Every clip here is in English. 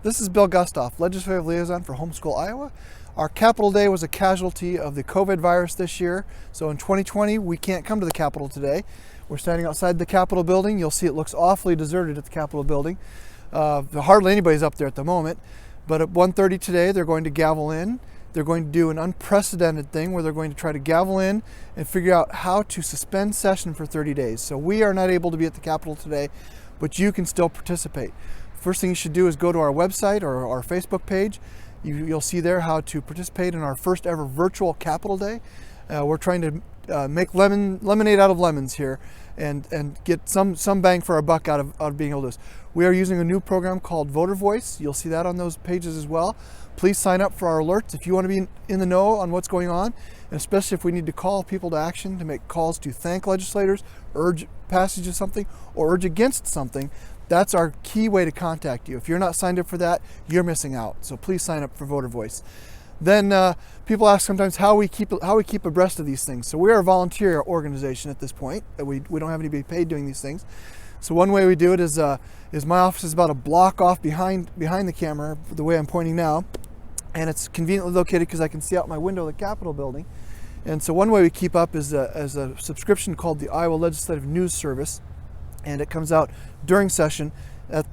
This is Bill Gustoff, Legislative Liaison for Homeschool Iowa. Our Capitol Day was a casualty of the COVID virus this year. So in 2020, we can't come to the Capitol today. We're standing outside the Capitol building. You'll see it looks awfully deserted at the Capitol building. Hardly anybody's up there at the moment. But at 1:30 today, they're going to gavel in. They're going to do an unprecedented thing where they're going to try to gavel in and figure out how to suspend session for 30 days. So we are not able to be at the Capitol today, but you can still participate. First thing you should do is go to our website or our Facebook page. You'll see there how to participate in our first ever virtual Capitol Day. We're trying to make lemonade out of lemons here and get some bang for our buck out of being able to do this. We are using a new program called Voter Voice. You'll see that on those pages as well. Please sign up for our alerts if you want to be in the know on what's going on, and especially if we need to call people to action, to make calls to thank legislators, urge passage of something, or urge against something. That's our key way to contact you. If you're not signed up for that, you're missing out. So please sign up for Voter Voice. Then people ask sometimes how we keep abreast of these things. So we are a volunteer organization at this point. We don't have anybody paid doing these things. So one way we do it is my office is about a block off behind the camera, the way I'm pointing now, and it's conveniently located because I can see out my window the Capitol building. And so one way we keep up is a subscription called the Iowa Legislative News Service, and it comes out during session.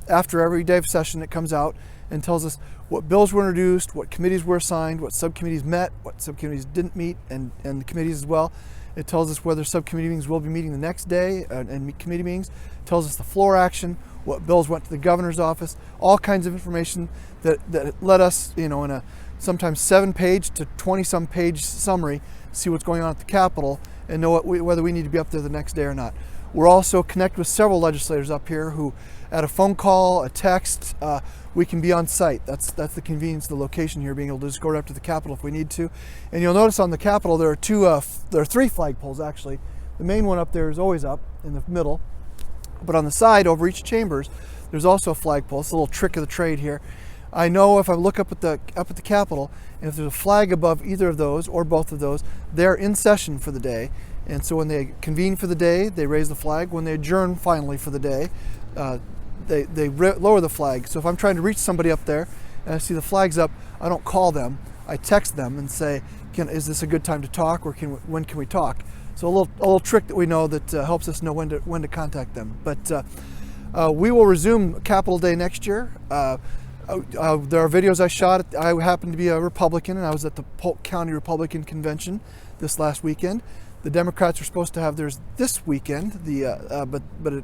After every day of session, it comes out and tells us what bills were introduced, what committees were assigned, what subcommittees met, what subcommittees didn't meet, and the committees as well. It tells us whether subcommittee meetings will be meeting the next day and committee meetings. It tells us the floor action, what bills went to the governor's office, all kinds of information that let us, in a sometimes 7-page to 20-some page summary, see what's going on at the Capitol and know whether we need to be up there the next day or not. We're also connected with several legislators up here who, at a phone call, a text, we can be on site. That's the convenience of the location here, being able to just go right up to the Capitol if we need to. And you'll notice on the Capitol there are there are 3 flagpoles actually. The main one up there is always up in the middle, but on the side over each chambers, there's also a flagpole. It's a little trick of the trade here. I know if I look up at the Capitol, and if there's a flag above either of those or both of those, they're in session for the day. And so when they convene for the day, they raise the flag. When they adjourn finally for the day, they lower the flag. So if I'm trying to reach somebody up there and I see the flag's up, I don't call them. I text them and say, is this a good time to talk, or when can we talk? So a little trick that we know that helps us know when to contact them. But we will resume Capitol Day next year. There are videos I shot. I happen to be a Republican, and I was at the Polk County Republican Convention this last weekend. The Democrats are supposed to have theirs this weekend, but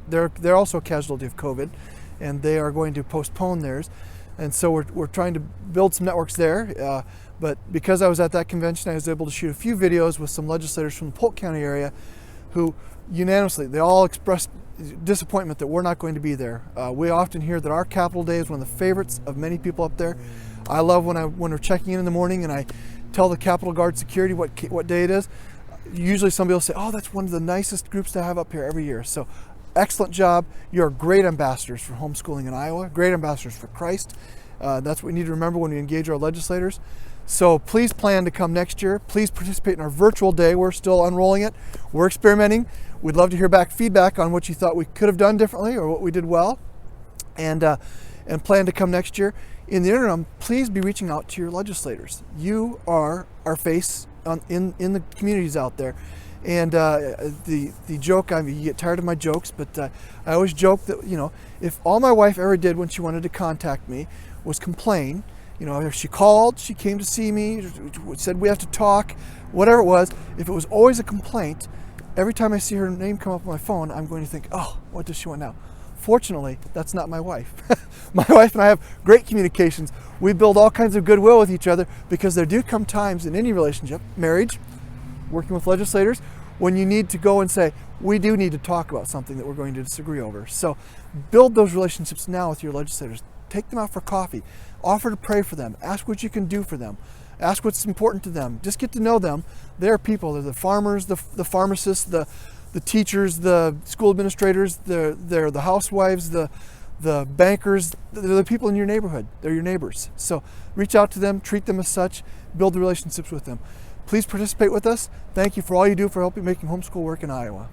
they're also a casualty of COVID, and they are going to postpone theirs. And so we're trying to build some networks there. But because I was at that convention, I was able to shoot a few videos with some legislators from the Polk County area who unanimously, they all expressed disappointment that we're not going to be there. We often hear that our Capitol Day is one of the favorites of many people up there. I love when we're checking in the morning and I tell the Capitol Guard security what day it is. Usually somebody will say, oh, that's one of the nicest groups to have up here every year. So excellent job. You're great ambassadors for homeschooling in Iowa, great ambassadors for Christ. That's what we need to remember when we engage our legislators. So please plan to come next year. Please participate in our virtual day. We're still unrolling it. We're experimenting. We'd love to hear feedback on what you thought we could have done differently or what we did well, and plan to come next year. In the interim, please be reaching out to your legislators. You are our face in the communities out there. And the joke, you get tired of my jokes, but I always joke that, if all my wife ever did when she wanted to contact me was complain, if she called, she came to see me, said we have to talk, whatever it was, if it was always a complaint, every time I see her name come up on my phone, I'm going to think, oh, what does she want now? Fortunately, that's not my wife. My wife and I have great communications. We build all kinds of goodwill with each other because there do come times in any relationship, marriage, working with legislators, when you need to go and say, we do need to talk about something that we're going to disagree over. So build those relationships now with your legislators. Take them out for coffee. Offer to pray for them. Ask what you can do for them. Ask what's important to them. Just get to know them. They're people. They're the farmers, the pharmacists, the teachers, the school administrators, they're the housewives, the bankers. They're the people in your neighborhood. They're your neighbors. So reach out to them, treat them as such, build the relationships with them. Please participate with us. Thank you for all you do for helping making homeschool work in Iowa.